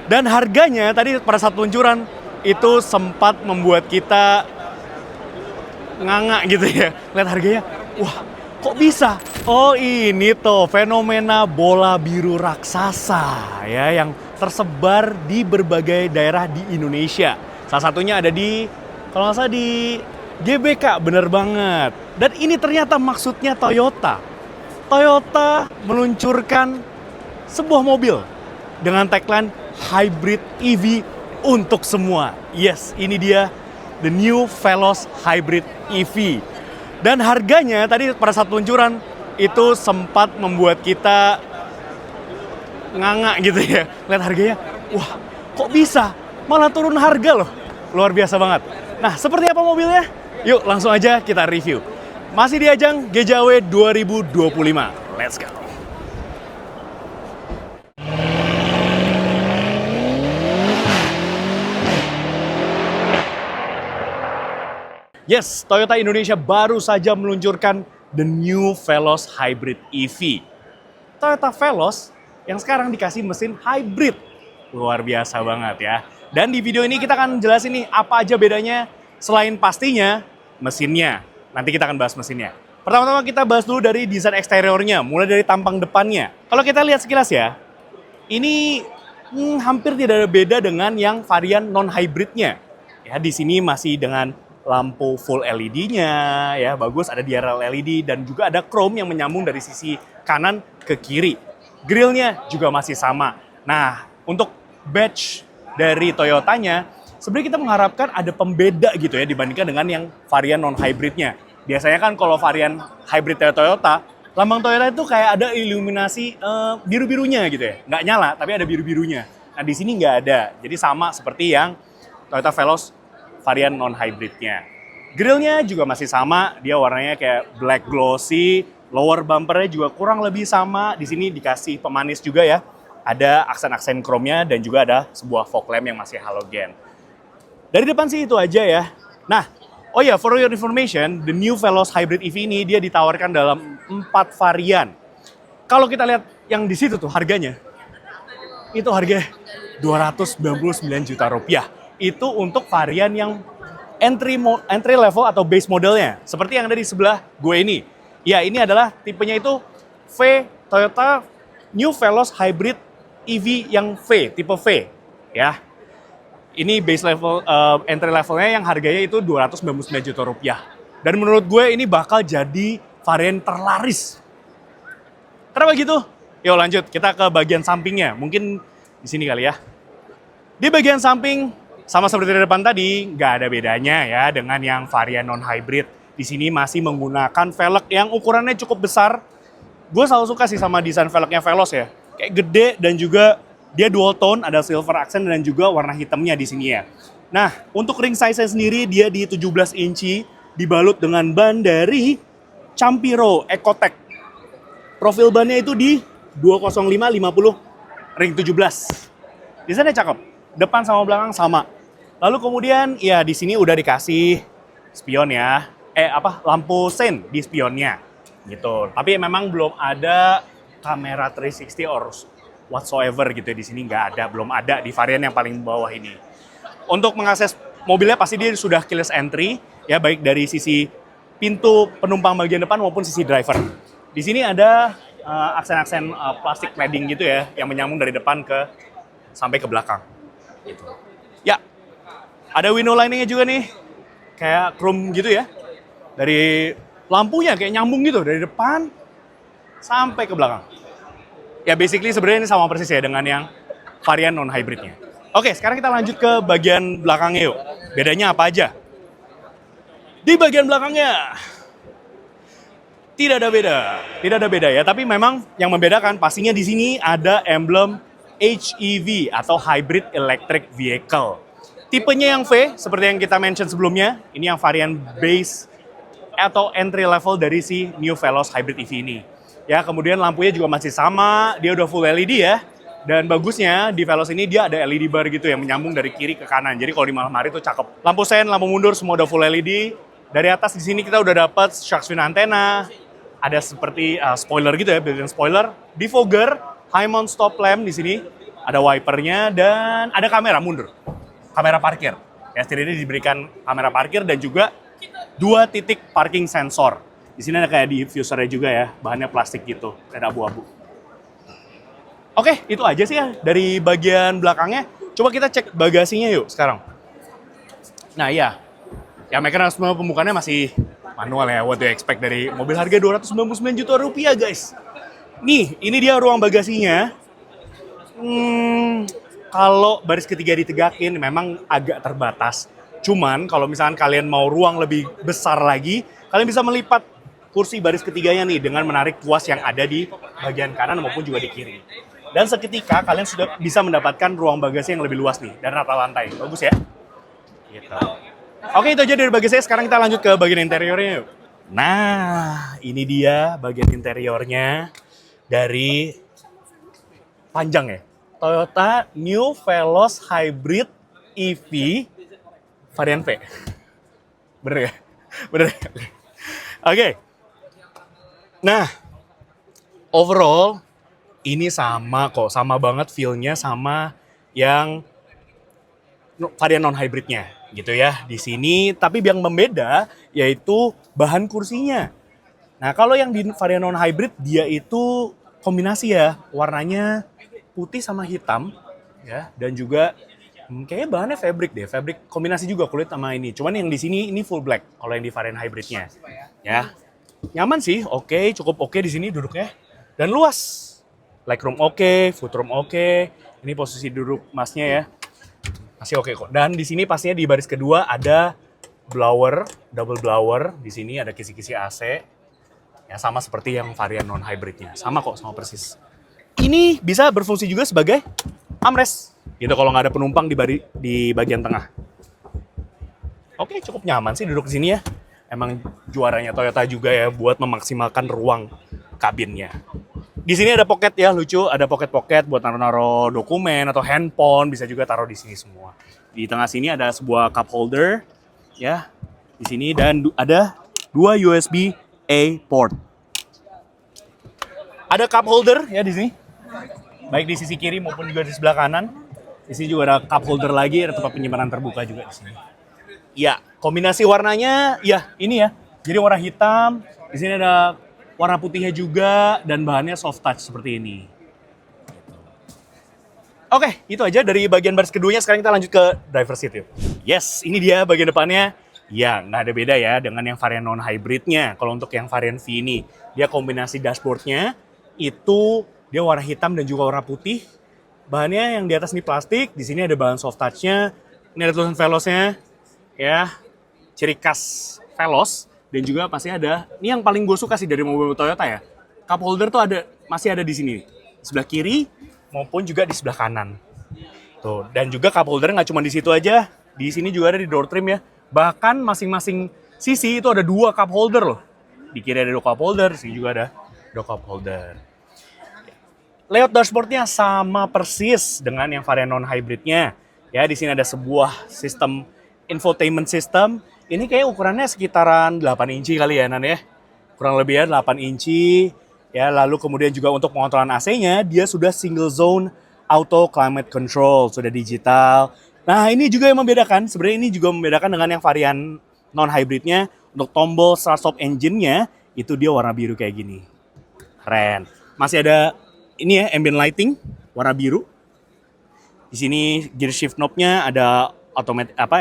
Dan harganya tadi pada saat peluncuran itu sempat membuat kita nganga gitu ya. Lihat harganya, wah kok bisa? Oh ini tuh fenomena bola biru raksasa ya yang tersebar di berbagai daerah di Indonesia. Salah satunya ada di, kalau nggak salah di GBK, bener banget. Dan ini ternyata maksudnya Toyota. Toyota meluncurkan sebuah mobil dengan tagline Hybrid EV untuk semua. Yes, ini dia the new Veloz Hybrid EV. Dan harganya tadi pada saat peluncuran itu sempat membuat kita nganga gitu ya. Lihat harganya, wah kok bisa? Malah turun harga loh. Luar biasa banget. Nah, seperti apa mobilnya? Yuk langsung aja kita review. Masih di ajang GJAW 2025. Let's go. Yes, Toyota Indonesia baru saja meluncurkan the new Veloz Hybrid EV. Toyota Veloz yang sekarang dikasih mesin hybrid. Luar biasa banget ya. Dan di video ini kita akan jelasin nih apa aja bedanya selain pastinya mesinnya. Nanti kita akan bahas mesinnya. Pertama-tama kita bahas dulu dari desain eksteriornya, mulai dari tampang depannya. Kalau kita lihat sekilas ya, ini hampir tidak ada beda dengan yang varian non-hybridnya. Ya, di sini masih dengan lampu full LED-nya, ya bagus, ada DRL LED dan juga ada chrome yang menyambung dari sisi kanan ke kiri. Grillnya juga masih sama. Nah, untuk badge dari Toyotanya, sebenarnya kita mengharapkan ada pembeda gitu ya dibandingkan dengan yang varian non-hybridnya. Biasanya kan kalau varian hybrid Toyota, lambang Toyota itu kayak ada iluminasi biru-birunya gitu ya. Nggak nyala, tapi ada biru-birunya. Nah, di sini nggak ada. Jadi sama seperti yang Toyota Veloz varian non-hybridnya. Grillnya juga masih sama, dia warnanya kayak black glossy, lower bumpernya juga kurang lebih sama. Di sini dikasih pemanis juga ya. Ada aksen-aksen chrome-nya dan juga ada sebuah fog lamp yang masih halogen. Dari depan sih itu aja ya. Nah, oh ya, for your information, the new Veloz Hybrid EV ini dia ditawarkan dalam 4 varian. Kalau kita lihat yang di situ tuh harganya, itu harganya 299 juta rupiah. Itu untuk varian yang entry level atau base modelnya. Seperti yang ada di sebelah gue ini. Ya, ini adalah tipenya itu V, Toyota New Veloz Hybrid EV yang V, tipe V. Ya, ini base level, entry levelnya yang harganya itu 299 juta rupiah. Dan menurut gue ini bakal jadi varian terlaris. Kenapa gitu? Yuk lanjut, kita ke bagian sampingnya. Mungkin di sini kali ya. Di bagian samping, sama seperti di depan tadi, nggak ada bedanya ya dengan yang varian non-hybrid. Di sini masih menggunakan velg yang ukurannya cukup besar. Gue selalu suka sih sama desain velgnya Veloz ya. Kayak gede dan juga dia dual tone, ada silver accent dan juga warna hitamnya di sini ya. Nah, untuk ring size-nya sendiri dia di 17 inci, dibalut dengan ban dari Campiro Ecotec. Profil bannya itu di 205/50 ring 17. Desainnya cakep, depan sama belakang sama. Lalu kemudian ya di sini udah dikasih spion ya, lampu sein di spionnya gitu. Tapi memang belum ada kamera 360 or whatsoever gitu di sini, nggak ada, belum ada di varian yang paling bawah ini. Untuk mengakses mobilnya pasti dia sudah keyless entry ya, baik dari sisi pintu penumpang bagian depan maupun sisi driver. Di sini ada aksen-aksen plastik cladding gitu ya yang menyambung dari depan sampai ke belakang. Gitu. Ya, ada window liningnya juga nih, kayak chrome gitu ya. Dari lampunya kayak nyambung gitu dari depan sampai ke belakang. Ya basically sebenarnya ini sama persis ya dengan yang varian non-hybridnya. Oke, sekarang kita lanjut ke bagian belakangnya yuk. Bedanya apa aja? Di bagian belakangnya tidak ada beda ya. Tapi memang yang membedakan pastinya di sini ada emblem HEV atau Hybrid Electric Vehicle. Tipenya yang V, seperti yang kita mention sebelumnya, ini yang varian base atau entry level dari si New Veloz Hybrid EV ini. Ya, kemudian lampunya juga masih sama, dia udah full LED ya. Dan bagusnya di Veloz ini dia ada LED bar gitu yang menyambung dari kiri ke kanan. Jadi kalau di malam hari tuh cakep. Lampu sen, lampu mundur semua udah full LED. Dari atas di sini kita udah dapat shark fin antena, ada seperti spoiler gitu ya, built-in spoiler, defogger, high mount stop lamp di sini, ada wipernya, dan ada kamera mundur. Kamera parkir. Ya, setir ini diberikan kamera parkir dan juga 2 titik parking sensor. Di sini ada kayak diffusernya juga ya, bahannya plastik gitu, kayak abu-abu. Oke, itu aja sih ya dari bagian belakangnya. Coba kita cek bagasinya yuk sekarang. Nah iya, ya mekanisme pembukaannya masih manual ya, what do you expect dari mobil harga 299 juta rupiah guys. Nih, ini dia ruang bagasinya. Kalau baris ketiga ditegakin memang agak terbatas. Cuman kalau misalkan kalian mau ruang lebih besar lagi, kalian bisa melipat kursi baris ketiganya nih dengan menarik tuas yang ada di bagian kanan maupun juga di kiri. Dan seketika kalian sudah bisa mendapatkan ruang bagasi yang lebih luas nih dan rata lantai. Bagus ya? Gitu. Oke, itu aja dari bagasi saya. Sekarang kita lanjut ke bagian interiornya yuk. Nah, ini dia bagian interiornya dari panjang ya. Toyota New Veloz Hybrid EV varian V. Bener ya? Bener ya? Oke. Nah, overall ini sama kok, sama banget feel-nya sama yang varian non-hybridnya gitu ya di sini. Tapi yang membeda yaitu bahan kursinya. Nah, kalau yang di varian non-hybrid dia itu kombinasi ya, warnanya putih sama hitam ya, dan juga kayaknya bahannya fabric deh, fabric kombinasi juga kulit sama ini. Cuman yang di sini ini full black kalau yang di varian hybridnya. Ya. Nyaman sih, oke, cukup oke di sini duduknya dan luas. Legroom oke, footroom oke. Ini posisi duduk masnya ya. Masih oke kok. Dan di sini pastinya di baris kedua ada blower, double blower. Di sini ada kisi-kisi AC. Ya sama seperti yang varian non-hybridnya. Sama kok, sama persis. Ini bisa berfungsi juga sebagai armrest. Gitu kalau nggak ada penumpang di bagian tengah. Oke, cukup nyaman sih duduk di sini ya. Emang juaranya Toyota juga ya buat memaksimalkan ruang kabinnya. Di sini ada pocket ya, lucu. Ada pocket-pocket buat naruh-naruh dokumen atau handphone. Bisa juga taruh di sini semua. Di tengah sini ada sebuah cup holder. Ya, di sini. Dan ada 2 USB-A port. Ada cup holder ya di sini. Baik di sisi kiri maupun juga di sebelah kanan. Di sini juga ada cup holder lagi. Ada tempat penyimpanan terbuka juga di sini. Ya, kombinasi warnanya, ya ini ya. Jadi warna hitam. Di sini ada warna putihnya juga, dan bahannya soft touch seperti ini. Oke, itu aja dari bagian baris keduanya. Sekarang kita lanjut ke driver seat yuk. Yes, ini dia bagian depannya. Ya, nggak ada beda ya dengan yang varian non-hybridnya. Kalau untuk yang varian V ini, dia kombinasi dashboardnya, itu dia warna hitam dan juga warna putih. Bahannya yang di atas ini plastik, di sini ada bahan soft touch-nya. Ini ada tulisan Veloznya, ya, ciri khas Veloz. Dan juga pasti ada, ini yang paling gue suka sih dari mobil Toyota ya. Cup holder tuh masih ada di sini. Sebelah kiri maupun juga di sebelah kanan. Tuh, dan juga cup holder nggak cuma di situ aja. Di sini juga ada di door trim ya. Bahkan masing-masing sisi itu ada 2 cup holder loh. Di kiri ada 2 cup holder, di sini juga ada 2 cup holder. Layout dashboardnya sama persis dengan yang varian non-hybridnya. Ya, di sini ada sebuah sistem infotainment system. Ini kayak ukurannya sekitaran 8 inci kali ya Nan ya. Kurang lebih ya 8 inci. Ya, lalu kemudian juga untuk pengontrolan AC-nya dia sudah single zone auto climate control, sudah digital. Nah, ini juga yang membedakan. Sebenarnya ini juga membedakan dengan yang varian non-hybridnya. Untuk tombol start stop engine-nya itu dia warna biru kayak gini. Keren. Masih ada ini ya ambient lighting warna biru. Di sini gear shift knob-nya ada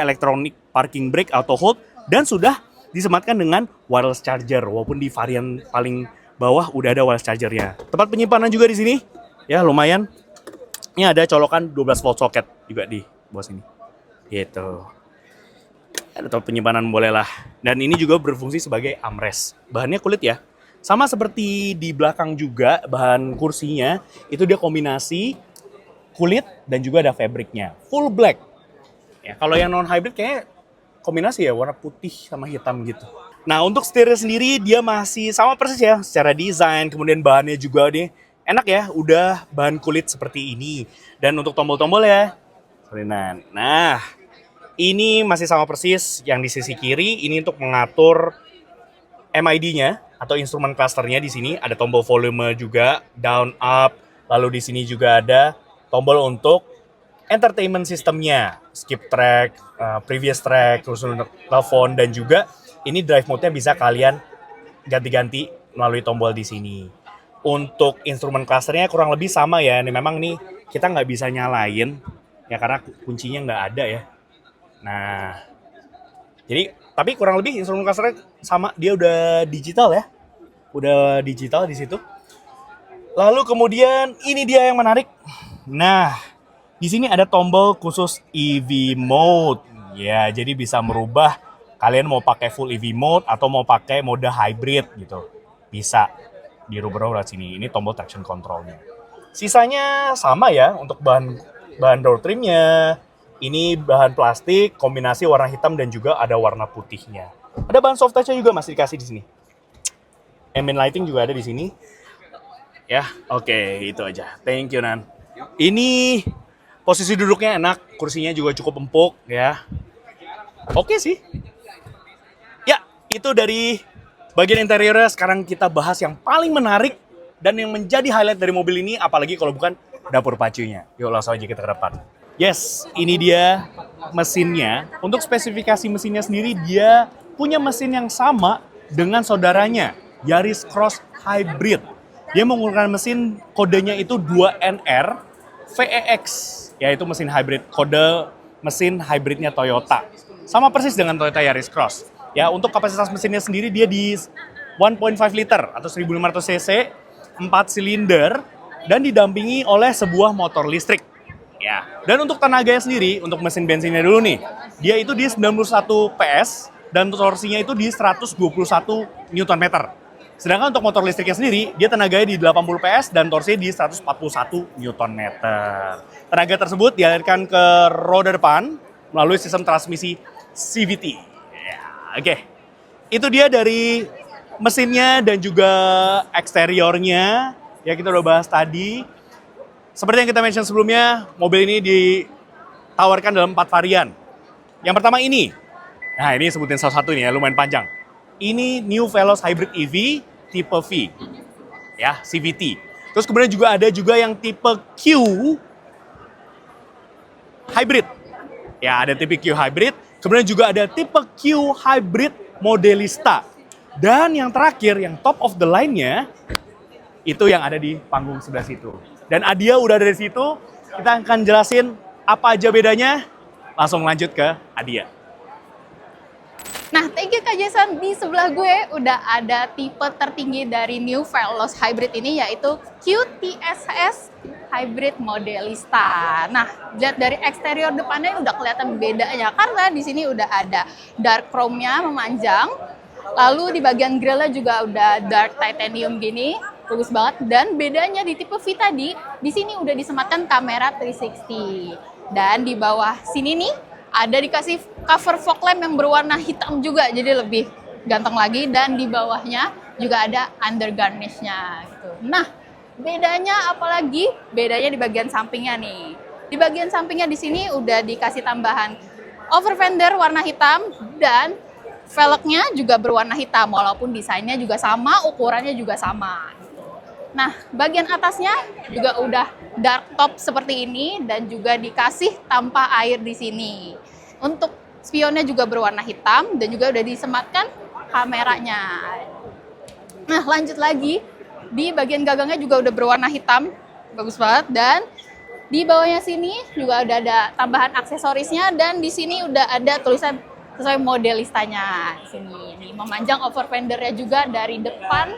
electronic parking brake auto hold, dan sudah disematkan dengan wireless charger, walaupun di varian paling bawah udah ada wireless chargernya. Tempat penyimpanan juga di sini ya lumayan. Ini ada colokan 12 volt socket juga di bawah sini gitu. Ada tempat penyimpanan boleh lah. Dan ini juga berfungsi sebagai armrest. Bahannya kulit ya, sama seperti di belakang juga. Bahan kursinya itu dia kombinasi kulit dan juga ada fabricnya full black. Ya, kalau yang non-hybrid kayaknya kombinasi ya, warna putih sama hitam gitu. Nah, untuk setirnya sendiri dia masih sama persis ya, secara desain, kemudian bahannya juga nih enak ya, udah bahan kulit seperti ini. Dan untuk tombol-tombol ya, nah, ini masih sama persis yang di sisi kiri, ini untuk mengatur MID-nya atau instrumen clusternya di sini. Ada tombol volume juga, down, up, lalu di sini juga ada tombol untuk entertainment sistemnya, skip track, previous track, terus untuk telepon, dan juga ini drive mode-nya bisa kalian ganti-ganti melalui tombol di sini. Untuk instrumen clusternya kurang lebih sama ya. Ini memang nih kita nggak bisa nyalain ya karena kuncinya nggak ada ya. Nah, jadi tapi kurang lebih instrumen clusternya sama, dia udah digital ya. Udah digital di situ. Lalu kemudian ini dia yang menarik. Nah, di sini ada tombol khusus EV mode. Ya, jadi bisa merubah kalian mau pakai full EV mode atau mau pakai mode hybrid gitu. Bisa dirubah-rubah di sini. Ini tombol traction controlnya. Sisanya sama ya untuk bahan door trimnya. Ini bahan plastik, kombinasi warna hitam dan juga ada warna putihnya. Ada bahan soft touch-nya juga masih dikasih di sini. Ambient lighting juga ada di sini. Ya, oke, itu aja. Thank you, Nan. Ini posisi duduknya enak, kursinya juga cukup empuk ya. Oke sih. Ya, itu dari bagian interiornya. Sekarang kita bahas yang paling menarik dan yang menjadi highlight dari mobil ini, apalagi kalau bukan dapur pacunya. Yuk langsung aja kita ke depan. Yes, ini dia mesinnya. Untuk spesifikasi mesinnya sendiri, dia punya mesin yang sama dengan saudaranya, Yaris Cross Hybrid. Dia menggunakan mesin kodenya itu 2NR VEX, yaitu mesin hybrid, kode mesin hybridnya Toyota. Sama persis dengan Toyota Yaris Cross. Ya, untuk kapasitas mesinnya sendiri dia di 1.5 liter atau 1500 cc, 4 silinder, dan didampingi oleh sebuah motor listrik. Ya, dan untuk tenaganya sendiri, untuk mesin bensinnya dulu nih, dia itu di 91 PS dan torsinya itu di 121 Nm. Sedangkan untuk motor listriknya sendiri, dia tenaganya di 80 PS dan torsinya di 141 Nm. Tenaga tersebut dialirkan ke roda depan melalui sistem transmisi CVT. Ya, oke. Itu dia dari mesinnya dan juga eksteriornya. Ya, kita udah bahas tadi. Seperti yang kita mention sebelumnya, mobil ini ditawarkan dalam 4 varian. Yang pertama ini. Nah, ini sebutin salah satu nih ya, lumayan panjang. Ini New Veloz Hybrid EV tipe V, ya, CVT. Terus kemudian juga ada yang tipe Q Hybrid. Ya, ada tipe Q Hybrid. Kemudian juga ada tipe Q Hybrid Modelista. Dan yang terakhir, yang top of the line-nya, itu yang ada di panggung sebelah situ. Dan Adia udah ada di situ, kita akan jelasin apa aja bedanya. Langsung lanjut ke Adia. Nah, thank you Kak Jason. Di sebelah gue udah ada tipe tertinggi dari New Veloz Hybrid ini, yaitu QTSS Hybrid Modelista. Nah, lihat dari eksterior depannya udah kelihatan bedanya, karena di sini udah ada dark chrome-nya memanjang. Lalu di bagian grillnya juga udah dark titanium gini, bagus banget. Dan bedanya di tipe V tadi, di sini udah disematkan kamera 360. Dan di bawah sini nih, ada dikasih cover fog lamp yang berwarna hitam juga, jadi lebih ganteng lagi. Dan di bawahnya juga ada under garnish-nya gitu. Nah, bedanya apalagi? Bedanya di bagian sampingnya nih. Di bagian sampingnya di sini udah dikasih tambahan over fender warna hitam dan velgnya juga berwarna hitam, walaupun desainnya juga sama, ukurannya juga sama. Nah, bagian atasnya juga udah dark top seperti ini dan juga dikasih tanpa air di sini. Untuk spionnya juga berwarna hitam dan juga udah disematkan kameranya. Nah, lanjut lagi, di bagian gagangnya juga udah berwarna hitam, bagus banget. Dan di bawahnya sini juga udah ada tambahan aksesorisnya dan di sini udah ada tulisan sesuai modelistanya. Di sini ini memanjang over fendernya juga dari depan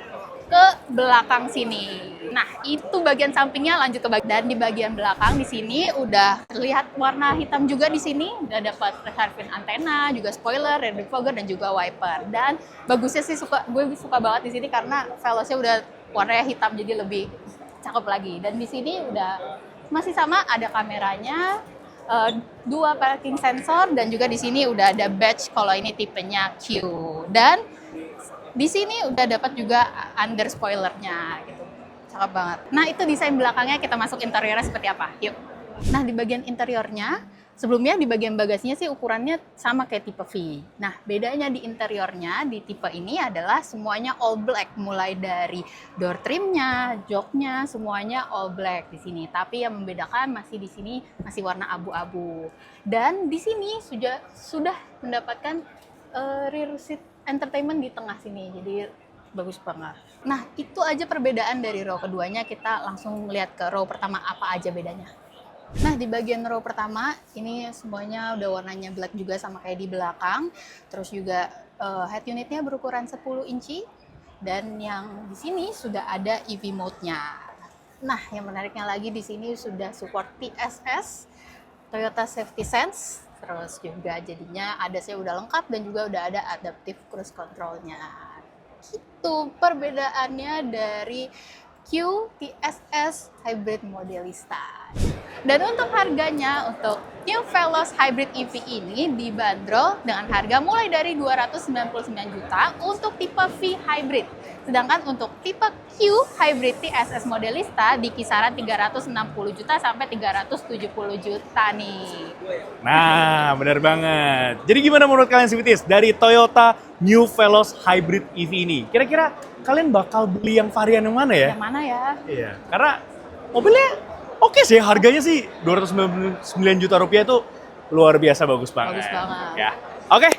ke belakang sini. Nah, itu bagian sampingnya. Lanjut ke bagian, dan di bagian belakang di sini udah lihat warna hitam juga di sini. Udah dapat reservin antena, juga spoiler, rear defogger dan juga wiper. Dan bagusnya sih gue suka banget di sini karena Veloznya udah warnanya hitam jadi lebih cakep lagi. Dan di sini udah masih sama, ada kameranya, 2 parking sensor dan juga di sini udah ada badge kalau ini tipenya Q. Dan di sini udah dapat juga under spoilernya gitu. Cakep banget. Nah, itu desain belakangnya, kita masuk interiornya seperti apa. Yuk. Nah, di bagian interiornya, sebelumnya di bagian bagasinya sih ukurannya sama kayak tipe V. Nah, bedanya di interiornya di tipe ini adalah semuanya all black, mulai dari door trimnya, joknya, semuanya all black di sini. Tapi yang membedakan masih di sini masih warna abu-abu. Dan di sini sudah mendapatkan rear seat entertainment di tengah sini. Jadi bagus banget. Nah, itu aja perbedaan dari row keduanya. Kita langsung lihat ke row pertama apa aja bedanya. Nah, di bagian row pertama ini semuanya udah warnanya black juga sama kayak di belakang. Terus juga head unitnya berukuran 10 inci dan yang di sini sudah ada EV mode-nya. Nah, yang menariknya lagi di sini sudah support TSS, Toyota Safety Sense, terus juga jadinya ADAS-nya udah lengkap dan juga udah ada adaptive cruise control-nya. Itu perbedaannya dari QTSS Hybrid Modelista. Dan untuk harganya, untuk New Veloz Hybrid EV ini dibanderol dengan harga mulai dari 299 juta untuk tipe V Hybrid. Sedangkan untuk tipe Q Hybrid TSS Modelista di kisaran 360 juta sampai 370 juta nih. Nah, benar banget. Jadi gimana menurut kalian Civities dari Toyota New Veloz Hybrid EV ini? Kira-kira kalian bakal beli yang varian yang mana ya? Yang mana ya? Iya, karena mobilnya oke sih, harganya sih 299 juta rupiah itu luar biasa bagus banget. Bagus banget. Ya. Oke.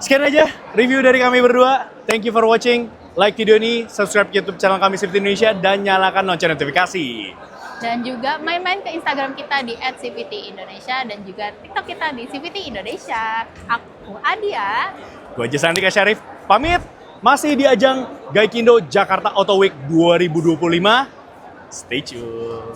Sekian aja review dari kami berdua. Thank you for watching. Like video ini, subscribe YouTube channel kami CVT Indonesia dan nyalakan lonceng notifikasi. Dan juga main-main ke Instagram kita di @CVT-Indonesia dan juga TikTok kita di CVT Indonesia. Aku Adia. Gue Jasandika Syarif, pamit. Masih di ajang Gaikindo Jakarta Auto Week 2025. Stay tune.